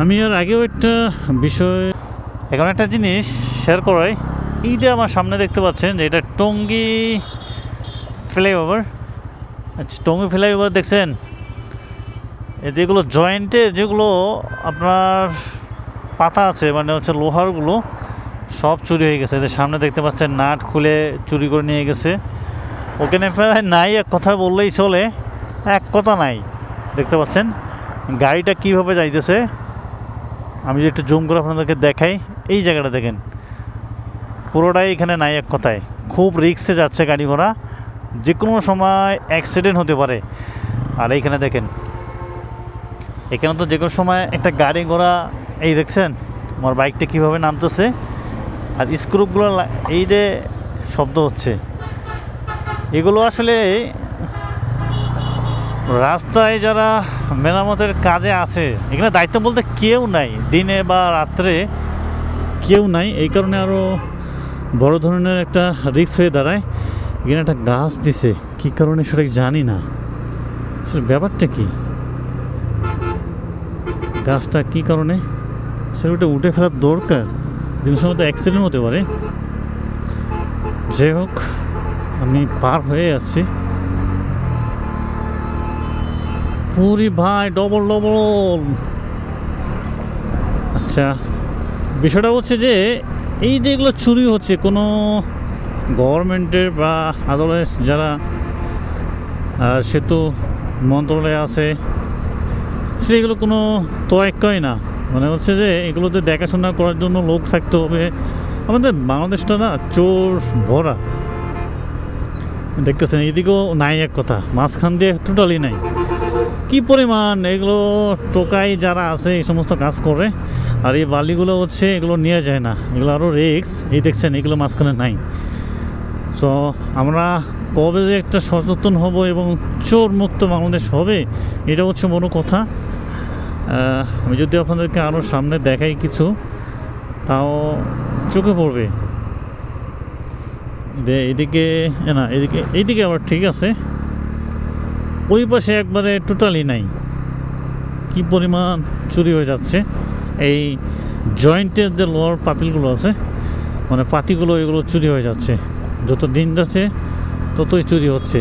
আমি এর আগেও একটা বিষয় এখন একটা জিনিস শেয়ার করাই। এই যে আমার সামনে দেখতে পাচ্ছেন যে এটা টঙ্গী ফ্লাইওভার। আচ্ছা, টঙ্গী ফ্লাইওভার দেখছেন, যেগুলো জয়েন্টে যেগুলো আপনার পাতা আছে মানে হচ্ছে লোহারগুলো সব চুরি হয়ে গেছে। এদের সামনে দেখতে পাচ্ছেন নাট খুলে চুরি করে নিয়ে গেছে। ওখানে প্রায় নাই এক কথা বললেই চলে, এক কথা নাই। দেখতে পাচ্ছেন গাড়িটা কীভাবে যাইতেছে, আমি যে একটু জুম করে আপনাদেরকে দেখাই। এই জায়গাটা দেখেন, পুরোটাই এখানে নাই এক কথায়। খুব রিক্সে যাচ্ছে গাড়ি ঘোড়া, যে কোনো সময় অ্যাক্সিডেন্ট হতে পারে। আর এইখানে দেখেন, এখানে তো যে কোনো সময় একটা গাড়ি ঘোড়া, এই দেখছেন আমার বাইকটা কীভাবে নামতেছে, আর স্ক্রুপগুলো এই যে শব্দ হচ্ছে, এগুলো আসলে রাস্তায় যারা মেরামতের কাজে আছে এখানে দায়িত্ব বলতে কেউ নাই, দিনে বা রাত্রে কেউ নাই। এই কারণে আরও বড় ধরনের একটা রিস্ক হয়ে দাঁড়ায়। এখানে একটা গাছ দিছে, কী কারণে সেটা জানি না, আসলে ব্যাপারটা কি, গাছটা কী কারণে সেটা উঠে ফেলার দরকার, জিনিসের মতো অ্যাক্সিডেন্ট হতে পারে। যাই হোক, আমি পার হয়ে যাচ্ছি। পুরি ভাই ডবল ডবল। আচ্ছা, বিষয়টা হচ্ছে যে এই যেগুলো চুরি হচ্ছে, কোনো গভর্নমেন্টের বা আদালত যারা সেতু মন্ত্রণালয় আছে সেগুলো কোনো তোয়াক্কাই না। মানে হচ্ছে যে এগুলোতে দেখাশোনা করার জন্য লোক থাকতে হবে। আমাদের বাংলাদেশটা না চোর ভরা, দেখতেছেন এদিকেও নাই এক কথা, মাঝখান দিয়ে টোটালি নাই। কি পরিমাণ এগুলো টোকাই যারা আছে এই সমস্ত কাজ করে। আর এই বালিগুলো হচ্ছে এগুলো নিয়ে যায় না, এগুলো আরও রিস্ক। এই দেখছেন এগুলো মাঝখানে নাই। সো আমরা কবে যে একটা সচেতন হব এবং চোর মুক্ত বাংলাদেশ হবে, এটা হচ্ছে বড় কথা। আমি যদি আপনাদেরকে আরও সামনে দেখাই কিছু, তাও চোখে পড়বে। এদিকে না, এইদিকে আবার ঠিক আছে, ওই পাশে একবারে টোটালি নাই। কি পরিমাণ চুরি হয়ে যাচ্ছে। এই জয়েন্টের যে লোহার পাতিলগুলো আছে, মানে পাতিগুলো, এগুলো চুরি হয়ে যাচ্ছে। যত দিন যাচ্ছে ততই চুরি হচ্ছে।